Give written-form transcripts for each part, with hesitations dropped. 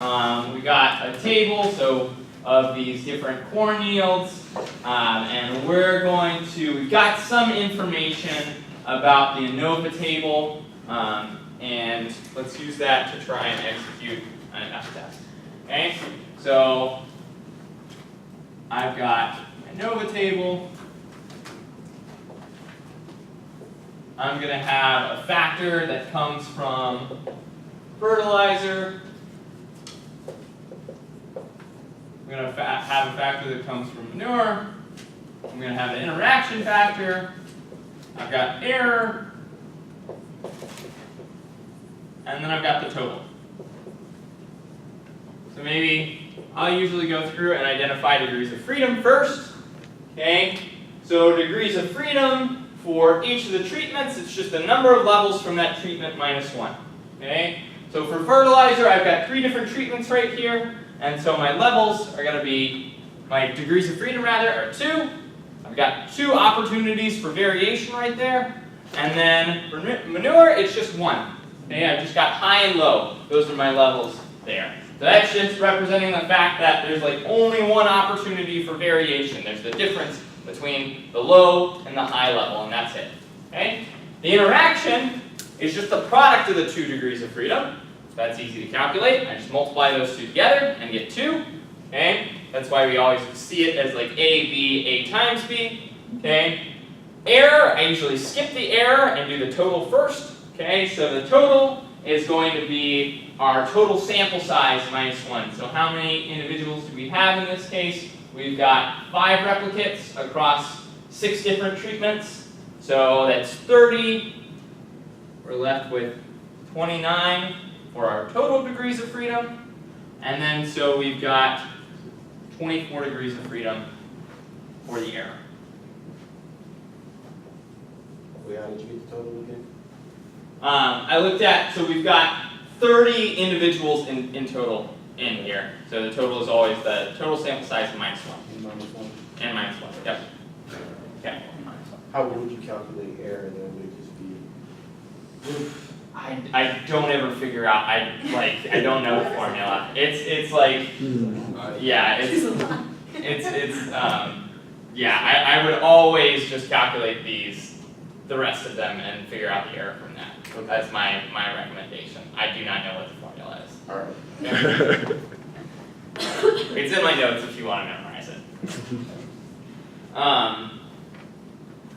We got a table of these different corn yields, and we've got some information about the ANOVA table, and let's use that to try and execute an F-test. Okay, so I've got my ANOVA table. I'm going to have a factor that comes from fertilizer. I'm going to have a factor that comes from manure. I'm going to have an interaction factor. I've got error. And then I've got the total. So maybe I'll usually go through and identify degrees of freedom first. Okay? So degrees of freedom for each of the treatments, it's just the number of levels from that treatment minus 1. Okay? So for fertilizer, I've got 3 different treatments right here. And so my levels are going to be, my degrees of freedom rather, are 2. I've got 2 opportunities for variation right there. And then for manure, it's just 1. Okay, I've just got high and low. Those are my levels there. So that's just representing the fact that there's like only 1 opportunity for variation. There's the difference between the low and the high level, and that's it. Okay? The interaction is just the product of the 2 degrees of freedom. That's easy to calculate. I just multiply those 2 together and get 2. Okay? That's why we always see it as like A, B, A times B. Okay? Error, I usually skip the error and do the total first. Okay? So the total is going to be our total sample size minus 1. So how many individuals do we have in this case? We've got 5 replicates across 6 different treatments. So that's 30. We're left with 29 for our total degrees of freedom. And then so we've got 24 degrees of freedom for the error. Wait, how did you get the total again? I looked at, so we've got 30 individuals in total in here. So the total is always the total sample size minus 1. And minus 1. And minus 1, yep. Okay, minus 1. How would you calculate error then? Would it just be... I don't ever figure out, I don't know the formula. It's like, yeah, I would always just calculate the rest of them and figure out the error from that. Okay. That's my recommendation. I do not know what the formula is. All right. It's in my notes if you want to memorize it.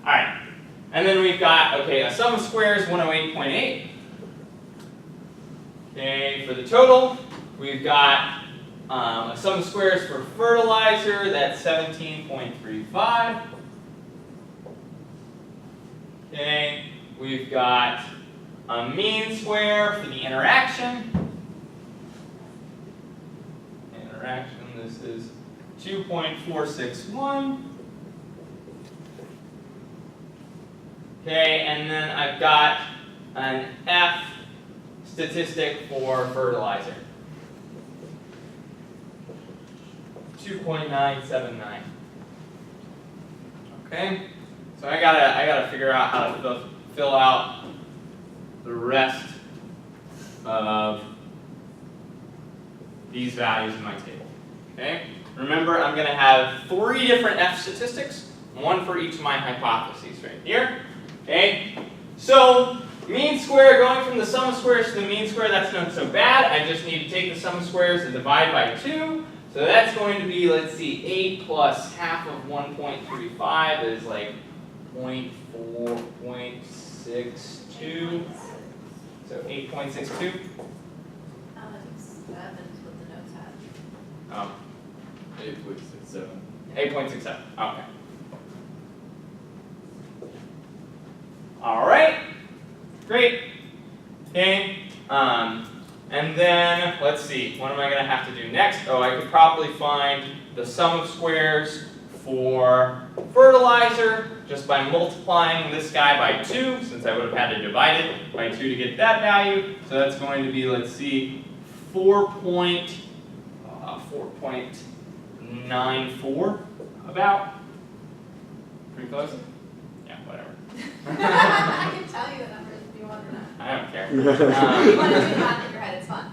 Alright. And then we've got, okay, a sum of squares 108.8. Okay, for the total, we've got a sum of squares for fertilizer, that's 17.35. Okay, we've got a mean square for the interaction. This is 2.461. Okay, and then I've got an F statistic for fertilizer. 2.979. Okay, so I gotta figure out how to fill out the rest of these values in my table. Okay, remember I'm going to have 3 different F statistics, 1 for each of my hypotheses right here. Okay, so mean square, going from the sum of squares to the mean square, that's not so bad. I just need to take the sum of squares and divide by 2. So that's going to be, let's see, 8 plus half of 1.35 is like 0.4.62. So 8.62. 8.67. 8.67. Okay. All right. Great. Okay. And then let's see. What am I going to have to do next? Oh, I could probably find the sum of squares for fertilizer just by multiplying this guy by 2, since I would have had to divide it by 2 to get that value. So that's going to be, let's see, 4.94 about. Pretty close? Yeah, whatever. I can tell you the numbers if you want to know. I don't care. If you want to do math in your head, it's fun.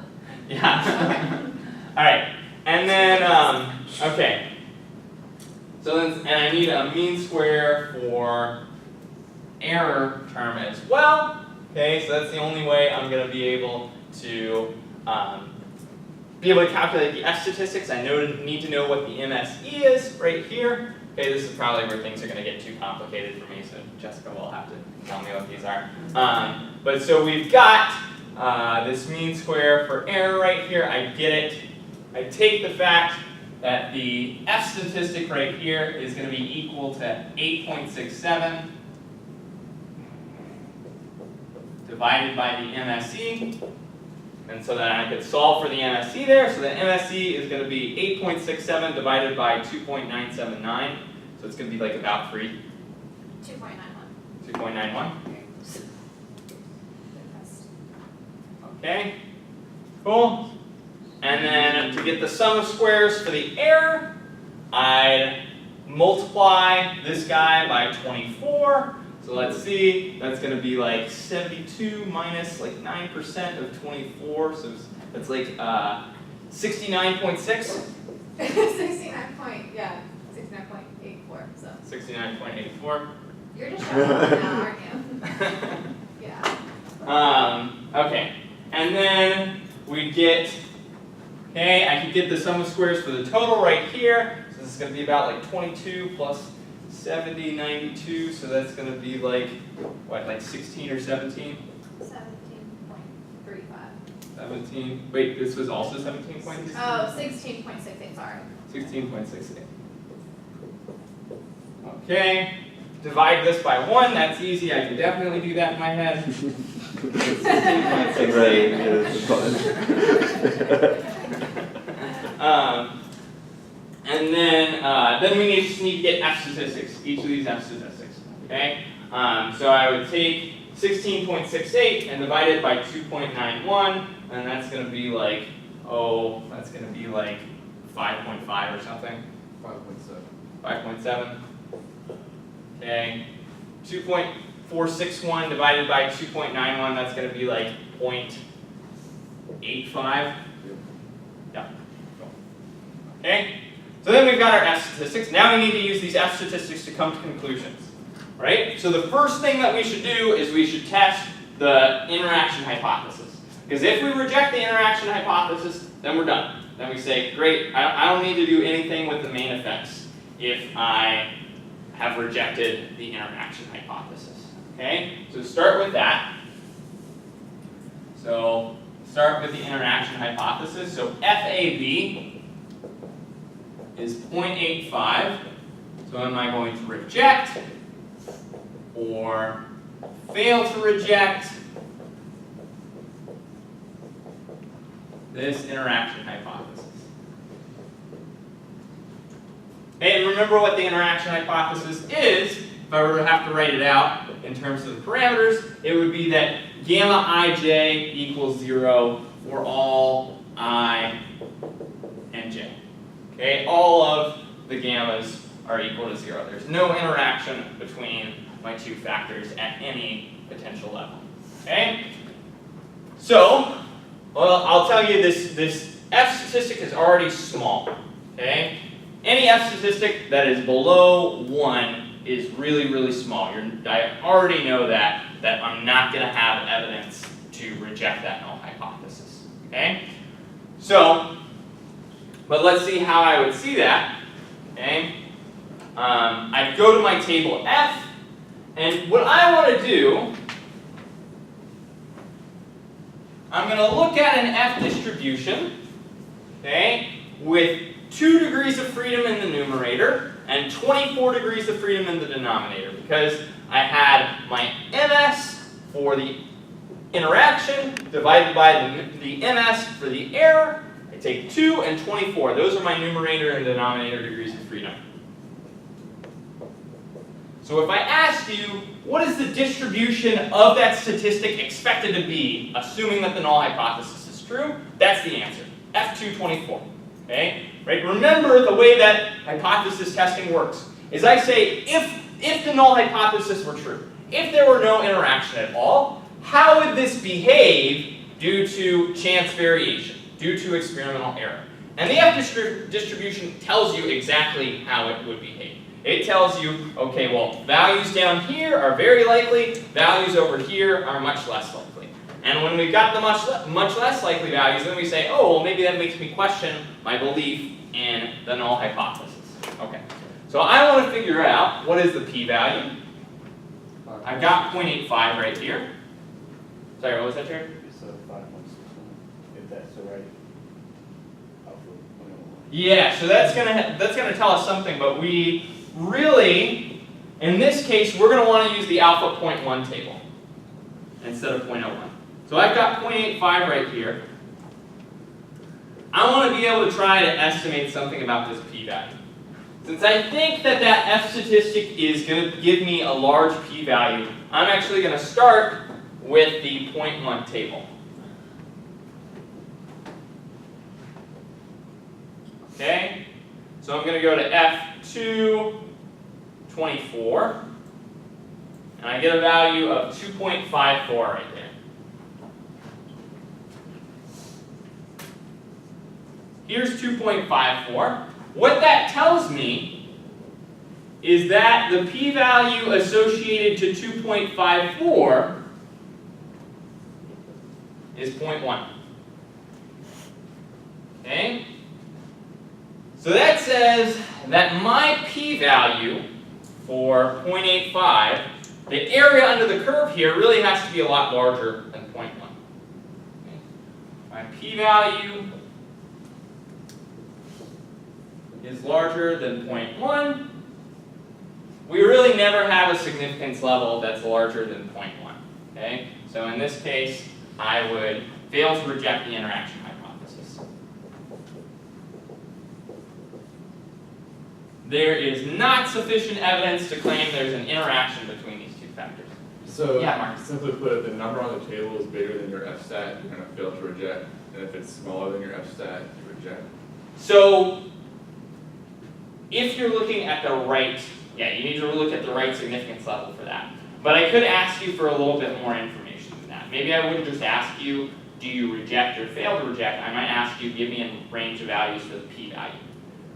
Yeah. right, and then, okay. So then, and I need a mean square for error term as well. Okay, so that's the only way I'm going to be able to calculate the F statistics. I need to know what the MSE is right here. Okay, this is probably where things are going to get too complicated for me, so Jessica will have to tell me what these are. But so we've got this mean square for error right here. I get it. I take the fact that the F statistic right here is going to be equal to 8.67 divided by the MSE. And so then I could solve for the MSE there. So the MSE is going to be 8.67 divided by 2.979. So it's going to be like about 3. 2.91. 2.91. Okay. Cool. And then to get the sum of squares for the error, I'd multiply this guy by 24. So let's see, that's going to be like 72 minus like 9% of 24. So that's like 69.6. 69.84. So 69.84. you're just showing up now, aren't you? Yeah. Okay. And then we get, okay, I can get the sum of squares for the total right here. So this is going to be about like 22 plus 70, 92. So that's going to be like, what, like 16 or 17? 17.35. 17. Wait, this was also 17.6? Oh, 16.68, sorry. 16.68. Okay. Divide this by 1. That's easy. I can definitely do that in my head. 16.68. And then we just need to get F statistics, each of these F statistics. Okay? So I would take 16.68 and divide it by 2.91, and that's going to be like, that's going to be like 5.5 or something. 5.7. 5.7. Okay. 2.461 divided by 2.91, that's going to be like 0.85. Yeah. Cool. Okay. So then we've got our F statistics. Now we need to use these F statistics to come to conclusions. Right? So the first thing that we should do is we should test the interaction hypothesis. Because if we reject the interaction hypothesis, then we're done. Then we say, great, I don't need to do anything with the main effects if I have rejected the interaction hypothesis. Okay? So start with that. So start with the interaction hypothesis. So FAB is 0.85. So am I going to reject or fail to reject this interaction hypothesis? And remember what the interaction hypothesis is. If I were to have to write it out in terms of the parameters, it would be that gamma ij equals 0 for all I and j. Okay, all of the gammas are equal to 0. There's no interaction between my two factors at any potential level. Okay? So, well, I'll tell you this F statistic is already small. Okay? Any F statistic that is below 1 is really, really small. I already know that I'm not going to have evidence to reject that null hypothesis. Okay? So, but let's see how I would see that. Okay? I'd go to my table F, and what I want to do, I'm going to look at an F distribution, okay, with 2 degrees of freedom in the numerator and 24 degrees of freedom in the denominator, because I had my MS for the interaction divided by the MS for the error. I take 2 and 24. Those are my numerator and denominator degrees of freedom. So if I asked you, what is the distribution of that statistic expected to be, assuming that the null hypothesis is true? That's the answer, F224. Okay? Right? Remember the way that hypothesis testing works is I say if the null hypothesis were true, if there were no interaction at all, how would this behave due to chance variation, due to experimental error? And the F distribution tells you exactly how it would behave. It tells you, okay, well, values down here are very likely, values over here are much less likely. And when we've got the much less likely values, then we say, oh, well, maybe that makes me question my belief in the null hypothesis. Okay, so I want to figure out what is the p-value. I've got 0.85 right here. Sorry, what was that, Jared? So 5.61, if that's the right alpha 101. Yeah, so that's gonna tell us something, but we really, in this case, we're gonna want to use the alpha 0.1 table instead of 0.01. So I've got 0.85 right here. I want to be able to try to estimate something about this p-value. Since I think that F statistic is going to give me a large p-value, I'm actually going to start with the 0.1 table. Okay, so I'm going to go to F224, and I get a value of 2.54 right there. Here's 2.54. What that tells me is that the p-value associated to 2.54 is 0.1. Okay? So that says that my p-value for 0.85, the area under the curve here really has to be a lot larger than 0.1. Okay? My p-value is larger than 0.1, we really never have a significance level that's larger than 0.1. Okay? So in this case, I would fail to reject the interaction hypothesis. There is not sufficient evidence to claim there's an interaction between these two factors. So, Yeah, Mark. simply put, if the number on the table is bigger than your F stat, you're going to fail to reject. And if it's smaller than your F stat, you reject. So, if you're looking at the right, yeah, you need to look at the right significance level for that. But I could ask you for a little bit more information than that. Maybe I wouldn't just ask you, do you reject or fail to reject? I might ask you, give me a range of values for the p-value.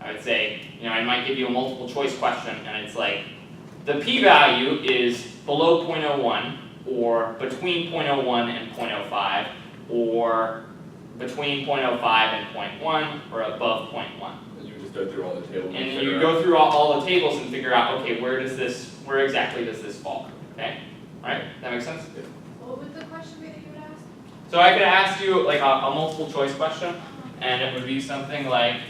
I would say, I might give you a multiple choice question, and it's like, the p-value is below 0.01, or between 0.01 and 0.05, or between 0.05 and 0.1, or above 0.1. You just go through all the tables. And you go through all the tables and figure out, okay, where exactly does this fall? Okay? Alright, that makes sense? What would the question be that you would ask? So I could ask you like a multiple choice question, and it would be something like,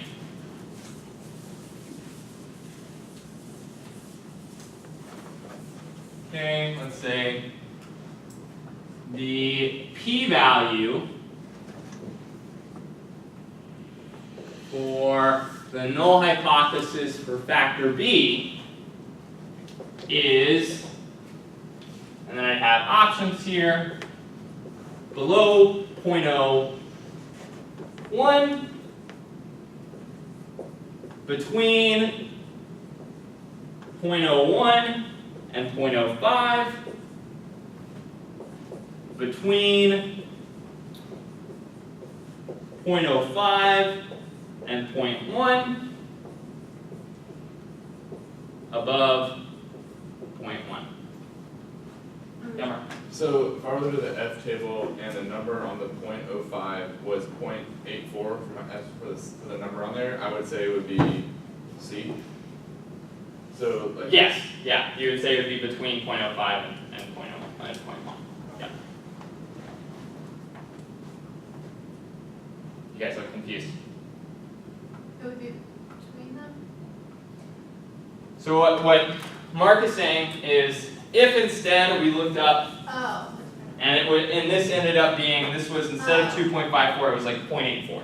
okay, let's say the p-value for the null hypothesis for factor B is, and then I'd have options here, below 0.01, between 0.01 and 0.05, between 0.05 and 0.1, above 0.1. Yeah, Mark. So if I were to look at the F table and the number on the 0.05 was 0.84 for my F for the number on there, I would say it would be C. So like Yes, yeah, you would say it would be between 0.05 and 0.1. Yeah. You guys look confused. It would be between them? So what Mark is saying is, if instead we looked up, Oh. and this ended up being, this was instead of 2.54, it was like 0.84.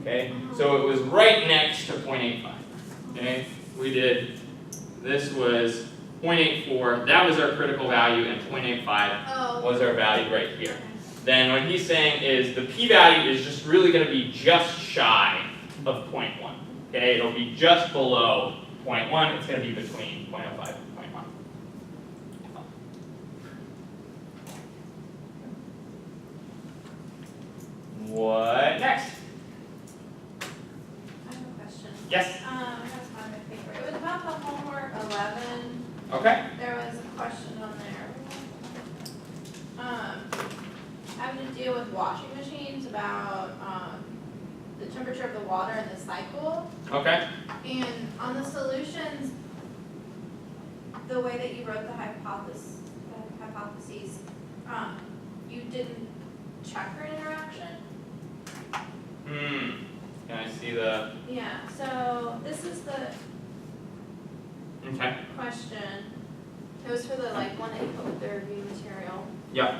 Okay, so it was right next to 0.85. Okay, we did. This was 0.84. That was our critical value, and 0.85 was our value right here. Then what he's saying is the p-value is just really going to be just shy of 0.1. Okay, it'll be just below 0.1. It's going to be between 0.05 and 0.1. What next? Yes? I have to find my paper. It was about the homework 11. Okay. There was a question on there. Having to deal with washing machines about, the temperature of the water and the cycle. Okay. And on the solutions, the way that you wrote the hypotheses, you didn't check for interaction. Can I see the, Yeah, so this is the okay. question. It was for the one that you put with the review material. Yep.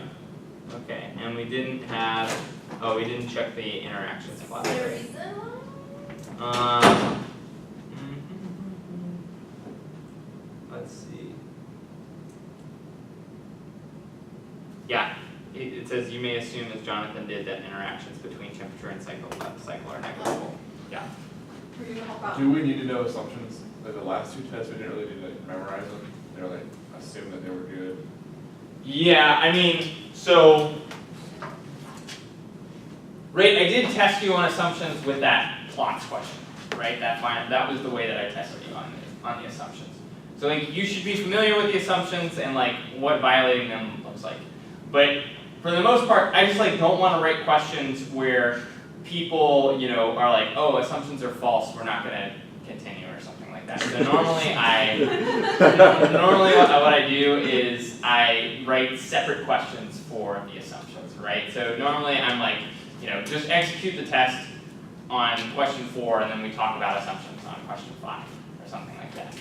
Okay, and we didn't have, we didn't check the interactions Is class. there a reason why? Let's see. Yeah, it says you may assume, as Jonathan did, that interactions between temperature and cycle are negligible. Yeah. Were you gonna help out? Do we need to know assumptions? Like the last two tests, we didn't really need to memorize them. They were like, assume that they were good. Yeah, I mean, so, right, I did test you on assumptions with that plots question, right? That was the way that I tested you on the assumptions. So like, you should be familiar with the assumptions and like what violating them looks like. But for the most part, I just like don't want to write questions where people, are like, oh, assumptions are false, we're not gonna continue or something like that. So normally what I do is I write separate questions for the assumptions, right? So normally I'm like, just execute the test on question 4 and then we talk about assumptions on question 5 or something like that.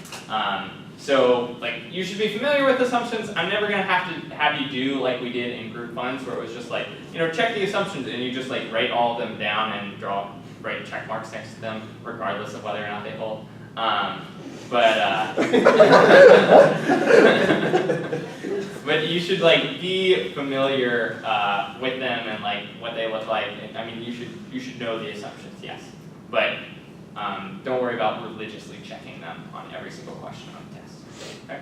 So like you should be familiar with assumptions. I'm never gonna have you do like we did in group funds where it was just like, check the assumptions and you just like write all of them down and write check marks next to them regardless of whether or not they hold. But you should like be familiar with them and like what they look like. I mean, you should know the assumptions, yes. But don't worry about religiously checking them on every single question on the test. Okay.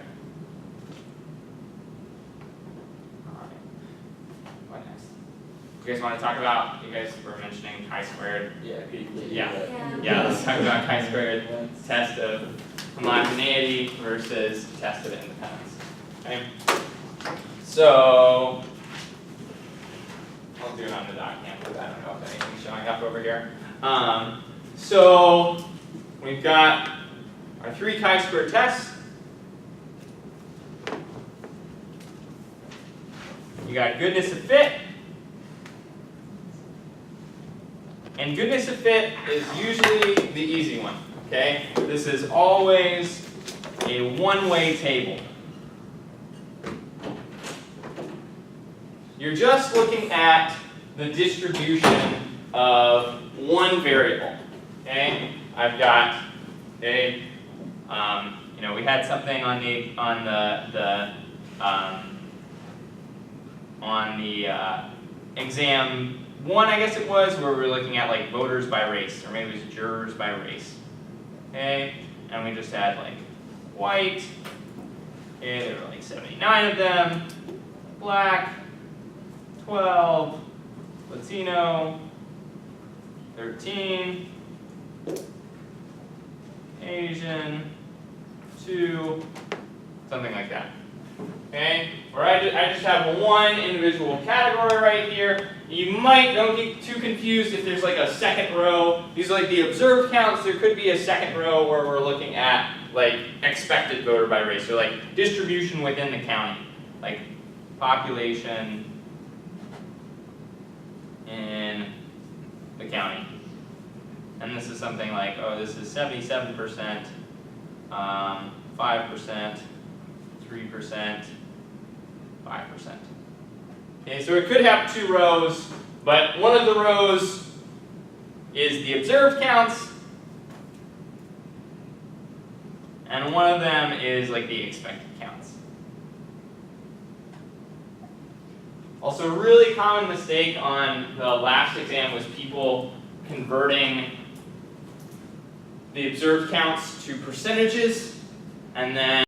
All right. What next? You guys want to talk about? You guys were mentioning chi-squared. Yeah. Yeah, let's talk about chi-squared test of homogeneity versus test of independence. Okay. So I'll do it on the doc hand because I don't know if anything's showing up over here. So we've got our 3 chi-square tests. You got goodness of fit. And goodness of fit is usually the easy one, okay? This is always a one-way table. You're just looking at the distribution of one variable, okay? I've got, okay, we had something on the exam 1, I guess it was, where we were looking at like voters by race, or maybe it was jurors by race, okay? And we just had like white, okay, there were like 79 of them, black, 12, Latino, 13, Asian, 2, something like that. Okay, where I just have one individual category right here. You don't get too confused if there's like a second row. These are like the observed counts. There could be a second row where we're looking at like expected voter by race, or like distribution within the county, like population in the county. And this is something like, oh, this is 77%, 5%, 3%, 5%. Okay, so it could have 2 rows, but one of the rows is the observed counts, and one of them is like the expected counts. Also, a really common mistake on the last exam was people converting the observed counts to percentages, and then